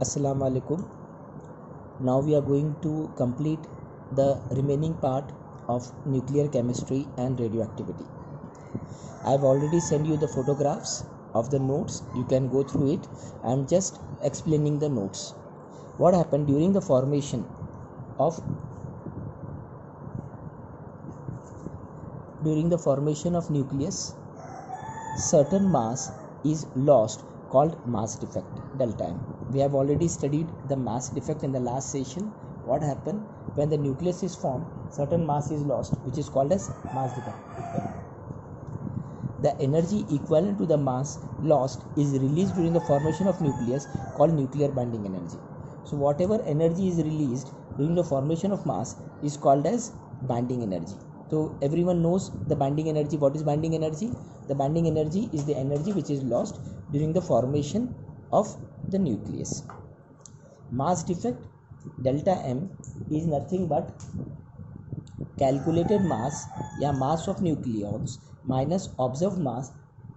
Assalamu alaikum. Now we are going to complete the remaining part of nuclear chemistry and radioactivity. I have already sent you the photographs of the notes. You can go through it. I am just explaining the notes. What happened during the formation of nucleus? Certain mass is lost called mass defect delta m. We have already studied the mass defect in the last session. What happened when the nucleus is formed? Certain mass is lost, which is called as mass defect. The energy equivalent to the mass lost is released during the formation of nucleus, called nuclear binding energy. So whatever energy is released during the formation of mass is called as binding energy. So everyone knows the binding energy. What is binding energy? The binding energy is the energy which is lost during the formation of the nucleus. Mass defect delta m is nothing but calculated mass या mass of nucleons minus observed mass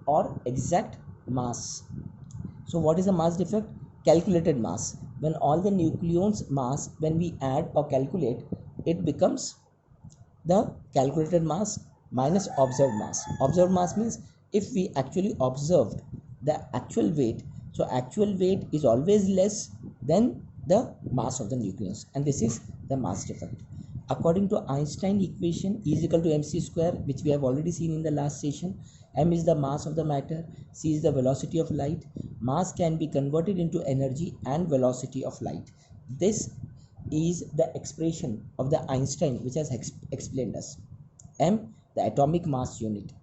or exact mass. So what is the mass defect? Calculated mass. When all the nucleons mass, when we add or calculate, it becomes the calculated mass minus observed mass. Observed mass means if we actually observed the actual weight, so actual weight is always less than the mass of the nucleus, and this is the mass defect. According to Einstein equation, E is equal to mc square, which we have already seen in the last session. M is the mass of the matter, c is the velocity of light. Mass can be converted into energy and velocity of light. This is the expression of the Einstein, which has explained us. M, the atomic mass unit,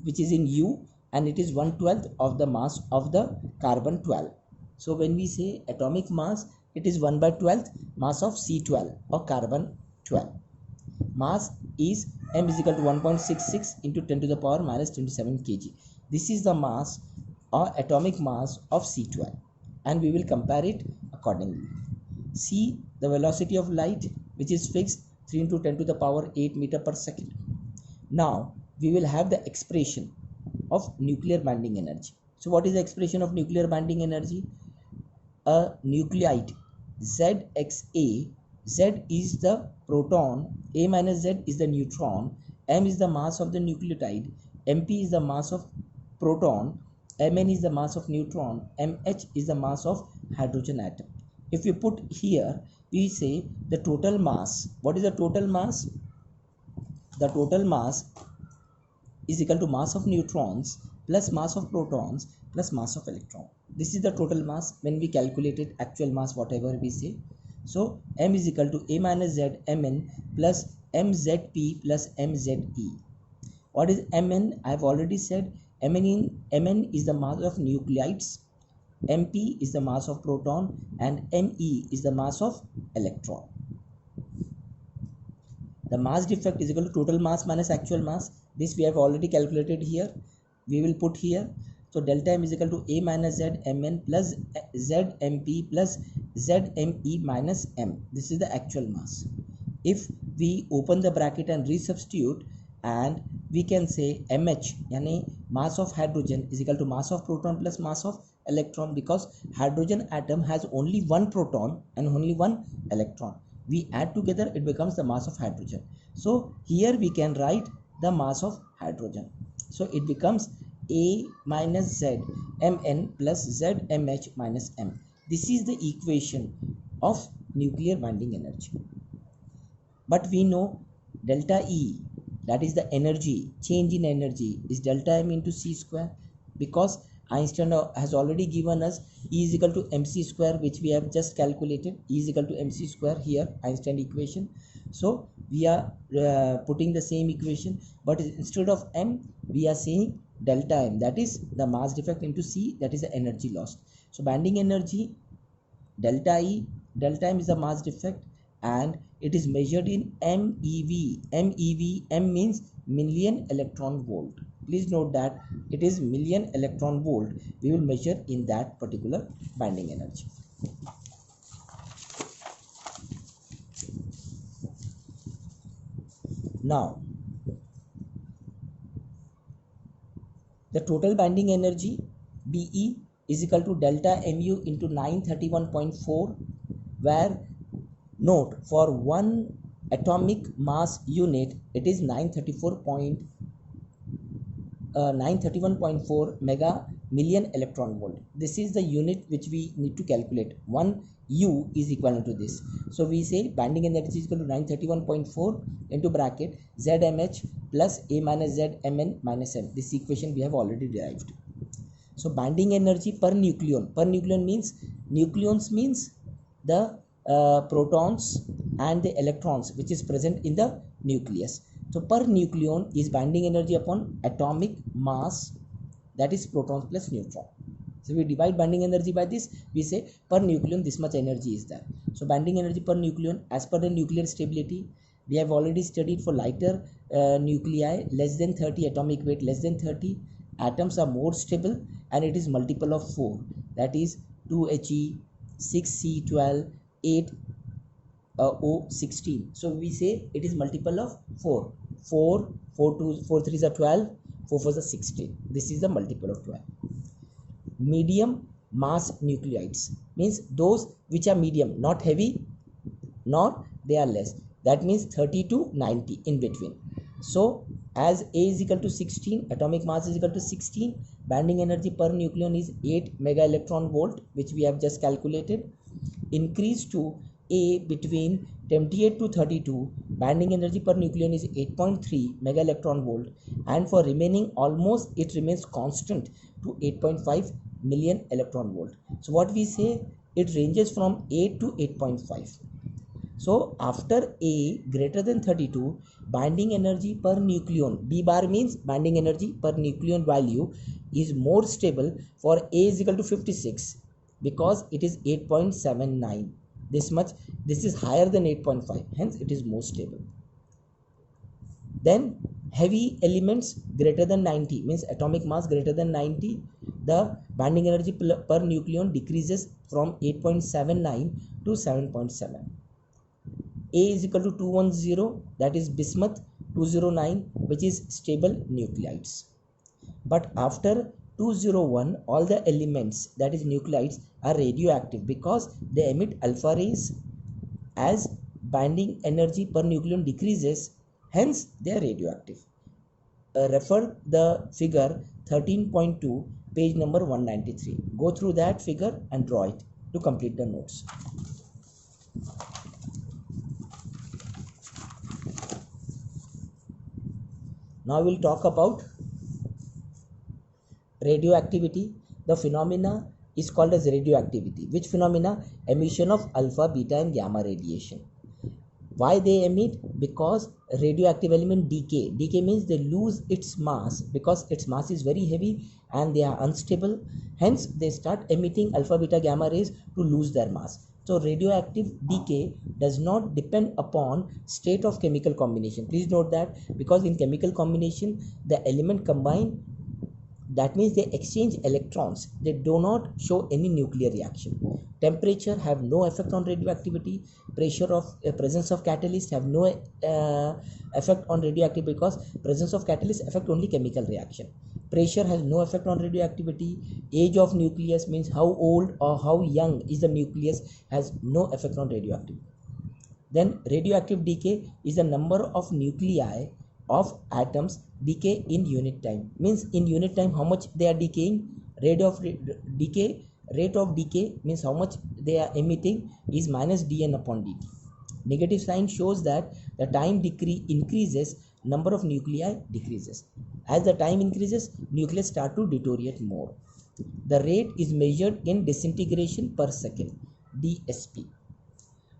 which is in U, and it is 1/12 of the mass of the carbon 12. So when we say atomic mass, it is 1/12 mass of C12 or carbon 12. Mass is M is equal to 1.66 into 10 to the power minus 27 kg. This is the mass or atomic mass of C12, and we will compare it accordingly. C, the velocity of light, which is fixed 3 into 10 to the power 8 meter per second. Now we will have the expression of nuclear binding energy. So what is the expression of nuclear binding energy? A nuclide ZXA, Z is the proton, A minus Z is the neutron, M is the mass of the nucleotide, MP is the mass of proton, Mn is the mass of neutron, Mh is the mass of hydrogen atom. If we put here, we say the total mass. What is the total mass? The total mass is equal to mass of neutrons plus mass of protons plus mass of electron. This is the total mass when we calculated actual mass, whatever we say. So M is equal to A minus Z Mn plus Mzp plus Mze. What is Mn? I have already said Mn is the mass of nuclides, Mp is the mass of proton, and Me is the mass of electron. The mass defect is equal to total mass minus actual mass. This we have already calculated here. We will put here. So delta M is equal to A minus Z Mn plus Zmp plus Zme minus M. This is the actual mass. If we open the bracket and resubstitute, and we can say Mh, yani mass of hydrogen, is equal to mass of proton plus mass of electron, because hydrogen atom has only one proton and only one electron. We add together, it becomes the mass of hydrogen. So here we can write the mass of hydrogen. So it becomes A minus Z Mn plus Zmh minus M. This is the equation of nuclear binding energy. But we know delta E, that is the energy, change in energy, is delta M into C square, because Einstein has already given us E is equal to mc square, which we have just calculated. E is equal to mc square here, Einstein equation. So we are putting the same equation, but instead of M, we are saying delta M, that is the mass defect, into C, that is the energy lost. So binding energy delta E, delta M is the mass defect, and it is measured in MeV. M means million electron volt. Please note that it is million electron volt. We will measure in that particular binding energy. Now, the total binding energy Be is equal to delta mu into 931.4, where note for one atomic mass unit it is 931.4 mega million electron volt. This is the unit which we need to calculate. 1 U is equivalent to this. So we say binding energy is equal to 931.4 into bracket ZmH plus A minus ZmN minus M. This equation we have already derived. So binding energy per nucleon. Per nucleon means, nucleons means the protons and the electrons which is present in the nucleus. So per nucleon is binding energy upon atomic mass, that is protons plus neutron. So we divide binding energy by this, we say per nucleon this much energy is there. So binding energy per nucleon as per the nuclear stability, we have already studied for lighter nuclei less than 30, atomic weight less than 30, atoms are more stable and it is multiple of 4, that is 2He, 6C12, 8 O16. So we say it is multiple of 4. 4 3s are 12, 4 4s are 16. This is the multiple of 12. Medium mass nuclides means those which are medium, not heavy, not they are less. That means 30 to 90 in between. So as A is equal to 16, atomic mass is equal to 16, binding energy per nucleon is 8 mega electron volt, which we have just calculated. Increase to A between 28 to 32, binding energy per nucleon is 8.3 mega electron volt, and for remaining almost it remains constant to 8.5 million electron volt. So what we say, it ranges from 8 to 8.5. So after A greater than 32, binding energy per nucleon, B bar means binding energy per nucleon value, is more stable for A is equal to 56 because it is 8.79. This much, this is higher than 8.5, hence it is more stable. Then heavy elements greater than 90 means atomic mass greater than 90, the binding energy per nucleon decreases from 8.79 to 7.7. A is equal to 210, that is bismuth, 209, which is stable nuclides. But after 201, all the elements, that is nuclides, are radioactive because they emit alpha rays. As binding energy per nucleon decreases, hence they are radioactive. Refer the figure 13.2, page number 193. Go through that figure and draw it to complete the notes. Now we'll talk about radioactivity. The phenomena is called as radioactivity. Which phenomena? Emission of alpha, beta and gamma radiation. Why they emit? Because radioactive element decay. Decay means they lose its mass because its mass is very heavy and they are unstable. Hence they start emitting alpha, beta, gamma rays to lose their mass. So radioactive decay does not depend upon state of chemical combination. Please note that, because in chemical combination the element combine, that means they exchange electrons, they do not show any nuclear reaction. Temperature have no effect on radioactivity. Pressure of presence of catalyst have no effect on radioactivity because presence of catalyst affect only chemical reaction. Pressure has no effect on radioactivity. Age of nucleus means how old or how young is the nucleus, has no effect on radioactivity. Then radioactive decay is the number of nuclei of atoms decay in unit time. Means in unit time how much they are decaying. Rate of decay means how much they are emitting is minus dN upon dt. Negative sign shows that the time increases, number of nuclei decreases. As the time increases, nucleus start to deteriorate more. The rate is measured in disintegration per second, DSP.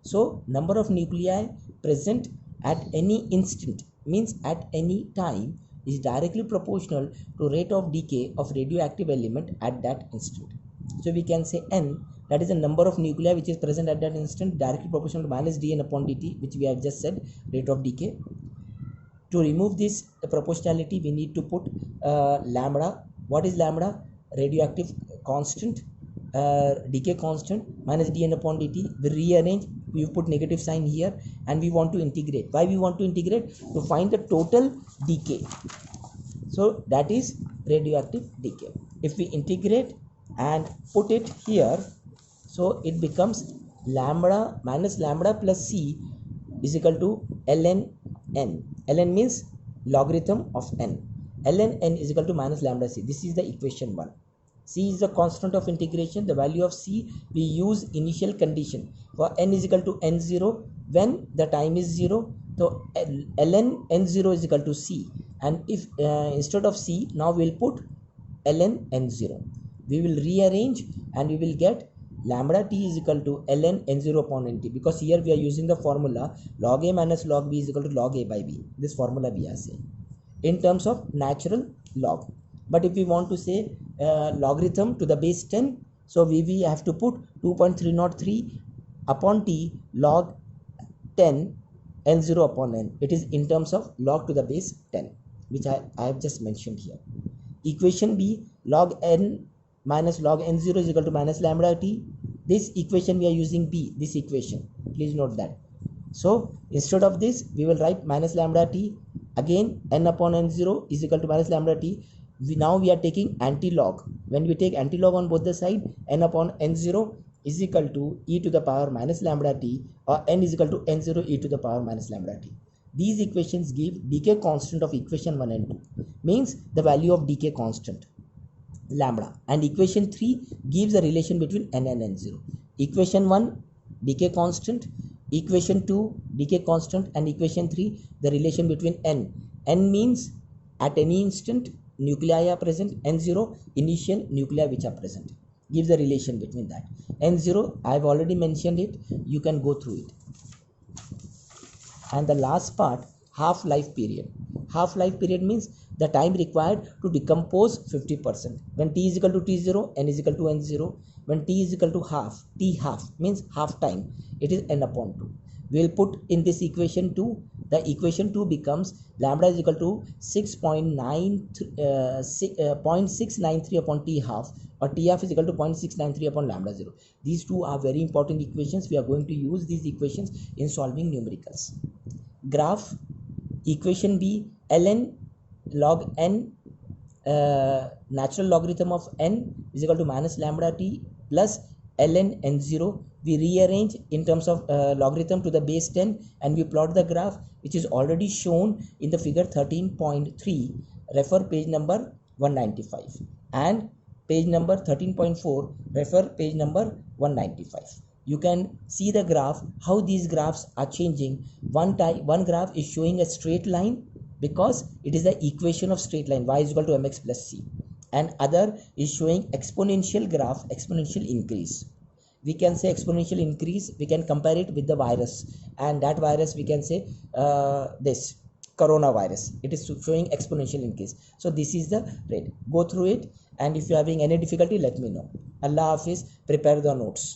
So number of nuclei present at any instant means at any time is directly proportional to rate of decay of radioactive element at that instant. So we can say N, that is the number of nuclei which is present at that instant, directly proportional to minus dN upon dt, which we have just said, rate of decay. To remove this proportionality, we need to put lambda. What is lambda? Radioactive constant, decay constant minus dN upon dt. We rearrange, we put negative sign here, and we want to integrate. Why we want to integrate? To find the total decay. So that is radioactive decay. If we integrate and put it here. So it becomes lambda minus lambda plus c is equal to ln n. Ln means logarithm of n. Ln n is equal to minus lambda c. This is the equation 1. C is the constant of integration. The value of c, we use initial condition for n is equal to n0 when the time is 0. So ln n0 is equal to c, and if instead of c, now we will put ln n0. We will rearrange and we will get lambda t is equal to ln n0 upon nt, because here we are using the formula log a minus log b is equal to log a by b. This formula we are saying in terms of natural log. But if we want to say logarithm to the base 10, so we have to put 2.303 upon t log 10 n0 upon n. It is in terms of log to the base 10, which I have just mentioned here. Equation B, log n minus log n0 is equal to minus lambda t. This equation we are using B, this equation, please note that. So instead of this, we will write minus lambda t. Again, n upon n0 is equal to minus lambda t. Now we are taking anti-log. When we take anti-log on both the side, n upon n0 is equal to e to the power minus lambda t, or n is equal to n0 e to the power minus lambda t. These equations give decay constant of equation 1 and 2, means the value of decay constant lambda, and equation 3 gives a relation between n and n0. Equation 1 decay constant, equation 2 decay constant, and equation 3 the relation between n. N means at any instant nuclei are present, n0 initial nuclei which are present, gives the relation between that. N0 I have already mentioned it, you can go through it. And the last part, half-life period. Half-life period means the time required to decompose 50%. When t is equal to t0, n is equal to n0. When t is equal to half, t half means half time, it is n upon 2. We will put in this equation 2. The equation 2 becomes lambda is equal to 0.693 upon t half, or t half is equal to 0.693 upon lambda 0. These two are very important equations. We are going to use these equations in solving numericals. Graph, equation B, ln log n, natural logarithm of n is equal to minus lambda t plus ln n0. We rearrange in terms of logarithm to the base 10, and we plot the graph, which is already shown in the figure 13.3. Refer page number 195, and page number 13.4, refer page number 195. You can see the graph, how these graphs are changing. One graph is showing a straight line because it is the equation of straight line, y is equal to mx plus c, and other is showing exponential graph, exponential increase. We can say exponential increase, we can compare it with the virus, and that virus we can say this coronavirus, it is showing exponential increase. So this is the rate. Go through it, and if you are having any difficulty, let me know. Allah Hafiz, prepare the notes.